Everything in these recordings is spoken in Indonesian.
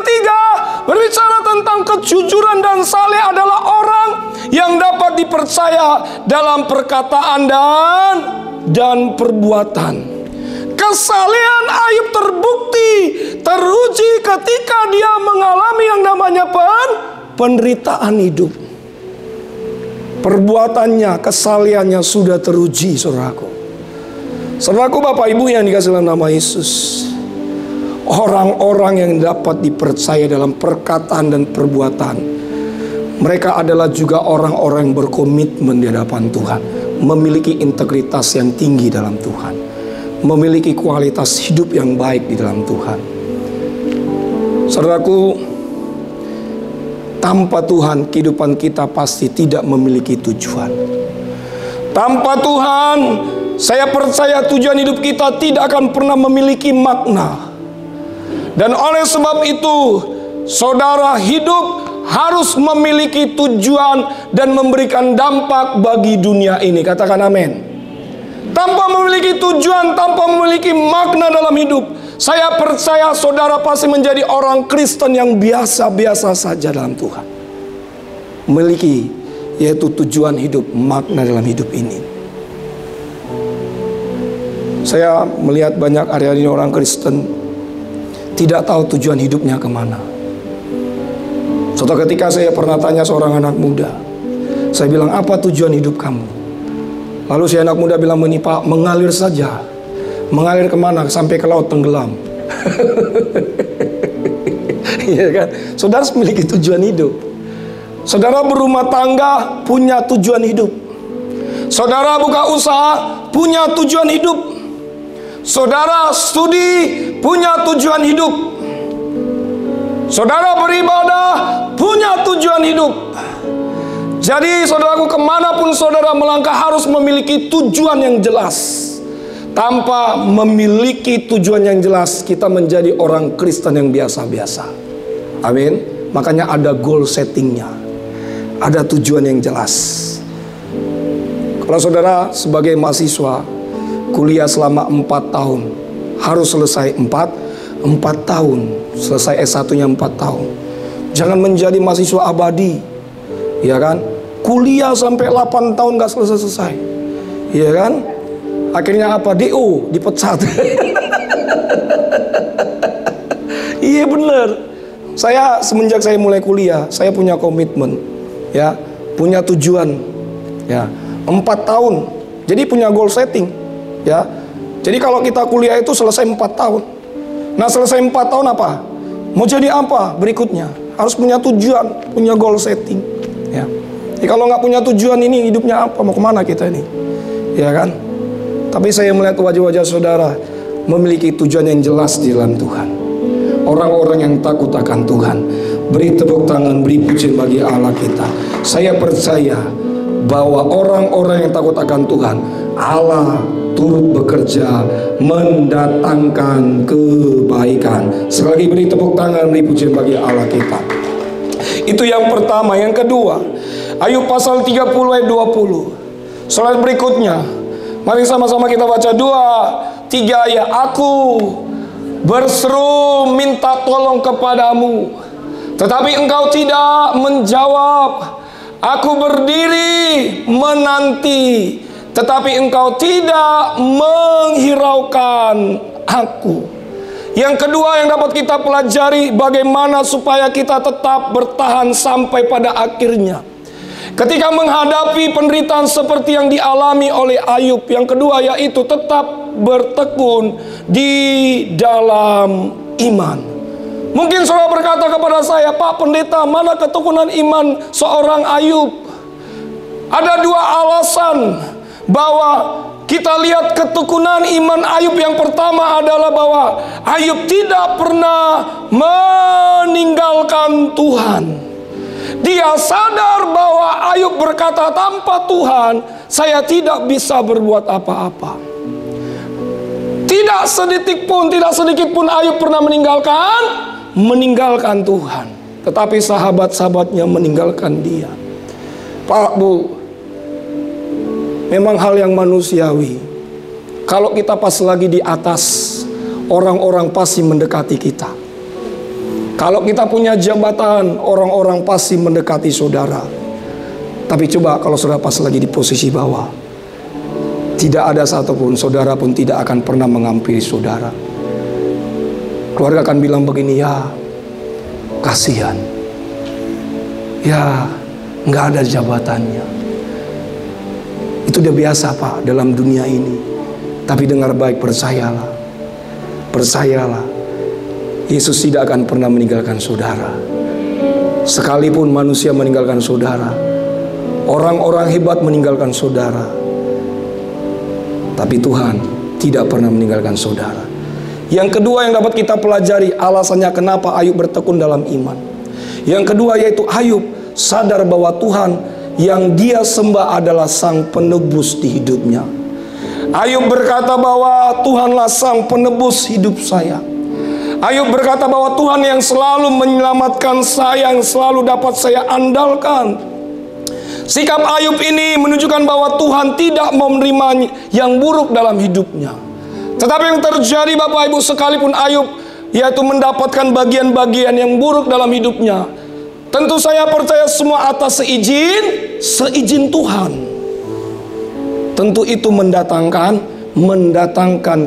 ketiga, berbicara tentang kejujuran dan saleh adalah orang yang dapat dipercaya dalam perkataan dan perbuatan. Kesalehan Ayub terbukti, teruji ketika dia mengalami yang namanya penderitaan hidup. Perbuatannya, kesalehannya sudah teruji, saudaraku. Saudaraku, Bapak Ibu yang dikasihi dalam nama Yesus, orang-orang yang dapat dipercaya dalam perkataan dan perbuatan, mereka adalah juga orang-orang yang berkomitmen di hadapan Tuhan, memiliki integritas yang tinggi dalam Tuhan, memiliki kualitas hidup yang baik di dalam Tuhan. Saudaraku, tanpa Tuhan kehidupan kita pasti tidak memiliki tujuan. Tanpa Tuhan, saya percaya tujuan hidup kita tidak akan pernah memiliki makna. Dan oleh sebab itu, saudara hidup harus memiliki tujuan dan memberikan dampak bagi dunia ini. Katakan amin. Tanpa memiliki tujuan, tanpa memiliki makna dalam hidup, saya percaya saudara pasti menjadi orang Kristen yang biasa-biasa saja dalam Tuhan. Memiliki yaitu tujuan hidup, makna dalam hidup ini. Saya melihat banyak hari-hari ini orang Kristen tidak tahu tujuan hidupnya kemana. Suatu ketika saya pernah tanya seorang anak muda, saya bilang, apa tujuan hidup kamu? Lalu si anak muda bilang, Pak, mengalir saja. Mengalir kemana? Sampai ke laut tenggelam. Iya kan? Saudara memiliki tujuan hidup. Saudara berumah tangga punya tujuan hidup. Saudara buka usaha punya tujuan hidup. Saudara studi punya tujuan hidup. Saudara beribadah punya tujuan hidup. Jadi saudaraku, kemanapun saudara melangkah harus memiliki tujuan yang jelas. Tanpa memiliki tujuan yang jelas, kita menjadi orang Kristen yang biasa-biasa. Amin. Makanya ada goal settingnya, ada tujuan yang jelas. Kalau saudara sebagai mahasiswa kuliah selama 4 tahun, harus selesai 4 tahun, selesai S1-nya 4 tahun. Jangan menjadi mahasiswa abadi, ya kan? Kuliah sampai 8 tahun gak selesai-selesai, ya kan? Akhirnya apa? DO, dipecat. Iya bener. Saya semenjak saya mulai kuliah, saya punya komitmen, ya, punya tujuan, ya, 4 tahun. Jadi punya goal setting, ya. Jadi kalau kita kuliah itu selesai 4 tahun. Nah, selesai 4 tahun apa? Mau jadi apa berikutnya? Harus punya tujuan, punya goal setting, ya. Jadi kalau nggak punya tujuan, ini hidupnya apa? Mau kemana kita ini? Ya kan? Tapi saya melihat wajah-wajah saudara memiliki tujuan yang jelas di dalam Tuhan. Orang-orang yang takut akan Tuhan. Beri tepuk tangan, beri pujian bagi Allah kita. Saya percaya bahwa orang-orang yang takut akan Tuhan, Allah turut bekerja mendatangkan kebaikan. Sekali lagi beri tepuk tangan, beri pujian bagi Allah kita. Itu yang pertama. Yang kedua, Ayub pasal 30 ayat 20. Slide berikutnya, mari sama-sama kita baca 2-3 ayat. Aku berseru minta tolong kepadamu, tetapi engkau tidak menjawab. Aku berdiri menanti, tetapi engkau tidak menghiraukan aku. Yang kedua yang dapat kita pelajari, bagaimana supaya kita tetap bertahan sampai pada akhirnya. Ketika menghadapi penderitaan seperti yang dialami oleh Ayub, yang kedua yaitu tetap bertekun di dalam iman. Mungkin saudara berkata kepada saya, Pak Pendeta, mana ketekunan iman seorang Ayub? Ada 2 alasan bahwa kita lihat ketekunan iman Ayub. Yang pertama adalah bahwa Ayub tidak pernah meninggalkan Tuhan. Dia sadar bahwa Ayub berkata, tanpa Tuhan saya tidak bisa berbuat apa-apa. Tidak sedikit pun Ayub pernah meninggalkan Tuhan. Tetapi sahabat-sahabatnya meninggalkan dia. Pak, Bu, memang hal yang manusiawi. Kalau kita pas lagi di atas, orang-orang pasti mendekati kita. Kalau kita punya jabatan, orang-orang pasti mendekati saudara. Tapi coba kalau saudara pas lagi di posisi bawah, tidak ada satupun, saudara pun tidak akan pernah menghampiri saudara. Keluarga akan bilang begini, ya kasihan, ya nggak ada jabatannya. Itu udah biasa Pak dalam dunia ini. Tapi dengar baik, percayalah, percayalah, Yesus tidak akan pernah meninggalkan saudara. Sekalipun manusia meninggalkan saudara, orang-orang hebat meninggalkan saudara, tapi Tuhan tidak pernah meninggalkan saudara. Yang kedua yang dapat kita pelajari alasannya kenapa Ayub bertekun dalam iman. Yang kedua yaitu Ayub sadar bahwa Tuhan yang dia sembah adalah sang penebus di hidupnya. Ayub berkata bahwa Tuhanlah sang penebus hidup saya. Ayub berkata bahwa Tuhan yang selalu menyelamatkan saya, yang selalu dapat saya andalkan. Sikap Ayub ini menunjukkan bahwa Tuhan tidak mau menerima yang buruk dalam hidupnya. Tetapi yang terjadi Bapak Ibu, sekalipun Ayub yaitu mendapatkan bagian-bagian yang buruk dalam hidupnya, tentu saya percaya semua atas seizin Tuhan. Tentu itu mendatangkan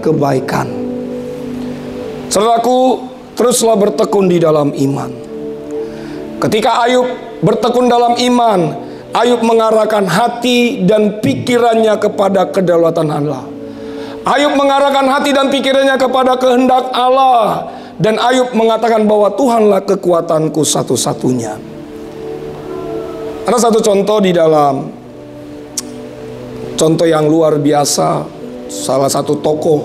kebaikan. Saudaraku, teruslah bertekun di dalam iman. Ketika Ayub bertekun dalam iman, Ayub mengarahkan hati dan pikirannya kepada kedaulatan Allah. Ayub mengarahkan hati dan pikirannya kepada kehendak Allah. Dan Ayub mengatakan bahwa Tuhanlah kekuatanku satu-satunya. Ada satu contoh di dalam, contoh yang luar biasa, salah satu tokoh,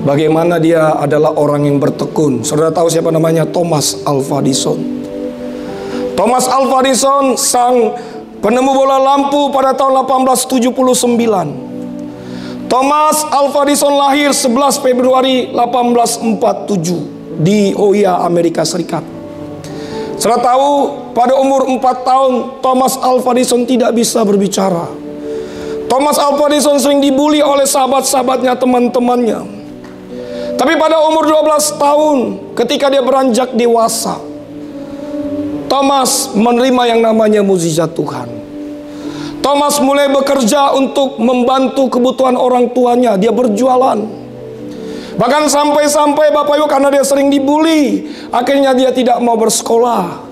bagaimana dia adalah orang yang bertekun. Saudara tahu siapa namanya? Thomas Alva Edison. Thomas Alva Edison, sang penemu bola lampu pada tahun 1879. Thomas Alva Edison lahir 11 Februari 1847 di Ohio, Amerika Serikat. Saudara tahu, pada umur 4 tahun Thomas Alva Edison tidak bisa berbicara. Thomas Alva Edison sering dibully oleh sahabat-sahabatnya, teman-temannya. Tapi pada umur 12 tahun, ketika dia beranjak dewasa, Thomas menerima yang namanya mukjizat Tuhan. Thomas mulai bekerja untuk membantu kebutuhan orang tuanya. Dia berjualan. Bahkan sampai-sampai Bapak Ibu, karena dia sering dibully, akhirnya dia tidak mau bersekolah.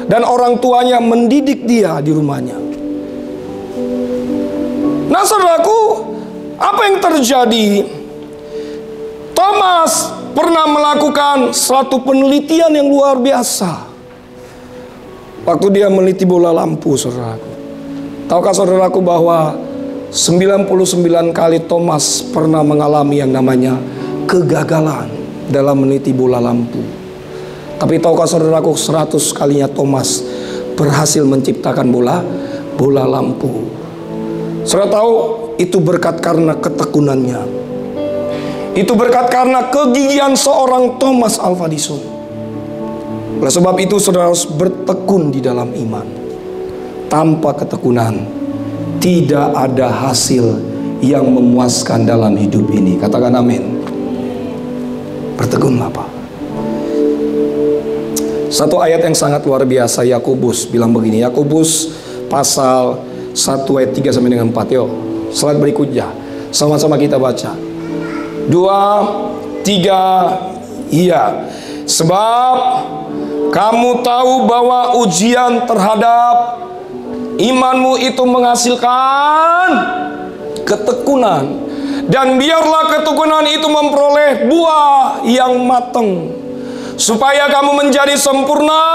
Dan orang tuanya mendidik dia di rumahnya. Nah saudaraku, apa yang terjadi? Thomas pernah melakukan suatu penelitian yang luar biasa. Waktu dia meneliti bola lampu, saudaraku. Tahukah saudaraku bahwa 99 kali Thomas pernah mengalami yang namanya kegagalan dalam meneliti bola lampu. Tapi tahukah saudaraku, 100 kalinya Thomas berhasil menciptakan bola lampu. Saudara tahu, itu berkat karena ketekunannya. Itu berkat karena kegigihan seorang Thomas Alva Edison. Oleh sebab itu saudara harus bertekun di dalam iman. Tanpa ketekunan tidak ada hasil yang memuaskan dalam hidup ini. Katakan amin. Bertekunlah Pak. Satu ayat yang sangat luar biasa, Yakobus bilang begini. Yakobus pasal 1 ayat 3 sampai dengan 4. Yuk, slide berikutnya. Sama-sama kita baca. 2, 3, iya. Sebab kamu tahu bahwa ujian terhadap imanmu itu menghasilkan ketekunan. Dan biarlah ketekunan itu memperoleh buah yang matang, supaya kamu menjadi sempurna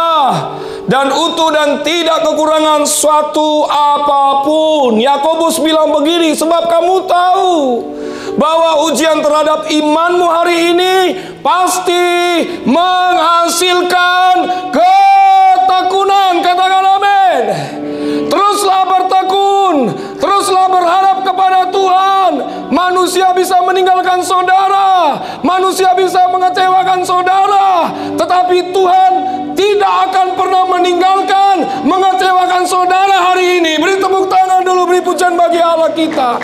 dan utuh dan tidak kekurangan suatu apapun. Yakobus bilang begini, sebab kamu tahu bahwa ujian terhadap imanmu hari ini pasti menghasilkan ketekunan. Katakan amin. Teruslah bertekun, teruslah berharap kepada Tuhan. Manusia bisa meninggalkan saudara, manusia bisa mengecewakan saudara, tetapi Tuhan tidak akan pernah meninggalkan, mengecewakan saudara hari ini. Beri tepuk tangan dulu, beri pujian bagi Allah kita.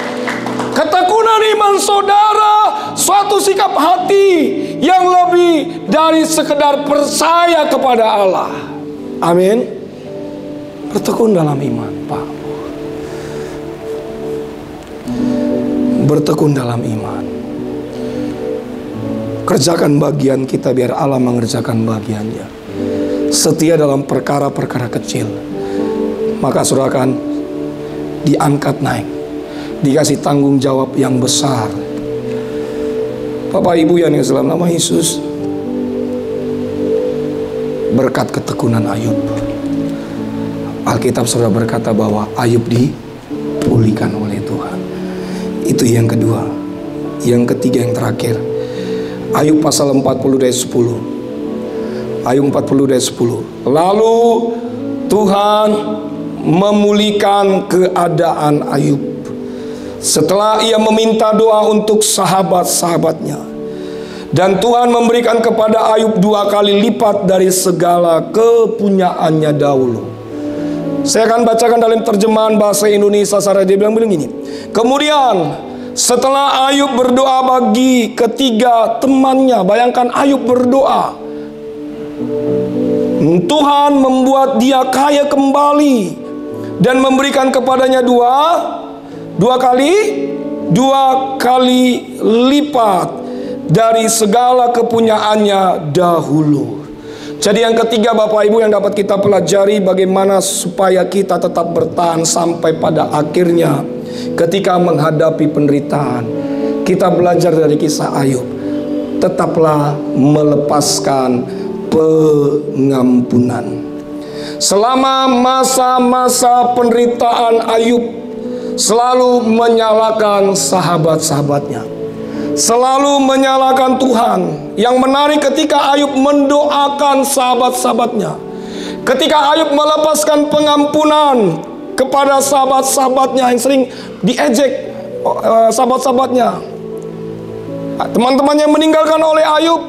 Ketekunan iman saudara suatu sikap hati yang lebih dari sekedar percaya kepada Allah. Amin. Bertekun dalam iman, Pak. Bertekun dalam iman. Kerjakan bagian kita biar Allah mengerjakan bagiannya. Setia dalam perkara-perkara kecil, maka saudara akan diangkat naik, dikasih tanggung jawab yang besar. Bapak Ibu yang dalam nama Yesus, berkat ketekunan Ayub, Alkitab saudara berkata bahwa Ayub dipulihkan oleh Tuhan. Itu yang kedua. Yang ketiga, yang terakhir, Ayub pasal 40 ayat 10. Ayub 40 ayat 10. Lalu Tuhan memulihkan keadaan Ayub setelah ia meminta doa untuk sahabat-sahabatnya. Dan Tuhan memberikan kepada Ayub 2 kali lipat dari segala kepunyaannya dahulu. Saya akan bacakan dalam terjemahan bahasa Indonesia. Dia bilang begini. Kemudian setelah Ayub berdoa bagi ketiga temannya, bayangkan Ayub berdoa, Tuhan membuat dia kaya kembali dan memberikan kepadanya dua kali lipat dari segala kepunyaannya dahulu. Jadi yang ketiga Bapak Ibu yang dapat kita pelajari, bagaimana supaya kita tetap bertahan sampai pada akhirnya ketika menghadapi penderitaan. Kita belajar dari kisah Ayub, tetaplah melepaskan pengampunan. Selama masa-masa penderitaan, Ayub selalu menyalahkan sahabat-sahabatnya, selalu menyalahkan Tuhan. Yang menarik, ketika Ayub mendoakan sahabat-sahabatnya, ketika Ayub melepaskan pengampunan kepada sahabat-sahabatnya yang sering diejek sahabat-sahabatnya, teman-temannya meninggalkan oleh Ayub.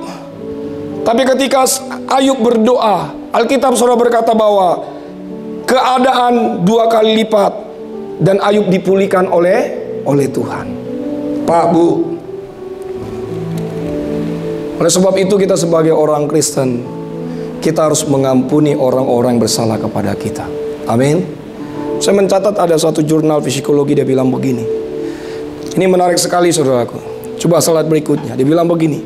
Tapi ketika Ayub berdoa, Alkitab saudara berkata bahwa keadaan 2 kali lipat dan Ayub dipulihkan oleh Tuhan. Pak, Bu, oleh sebab itu kita sebagai orang Kristen, kita harus mengampuni orang-orang yang bersalah kepada kita. Amin. Saya mencatat ada suatu jurnal psikologi, dia bilang begini. Ini menarik sekali saudaraku. Coba slide berikutnya. Dia bilang begini.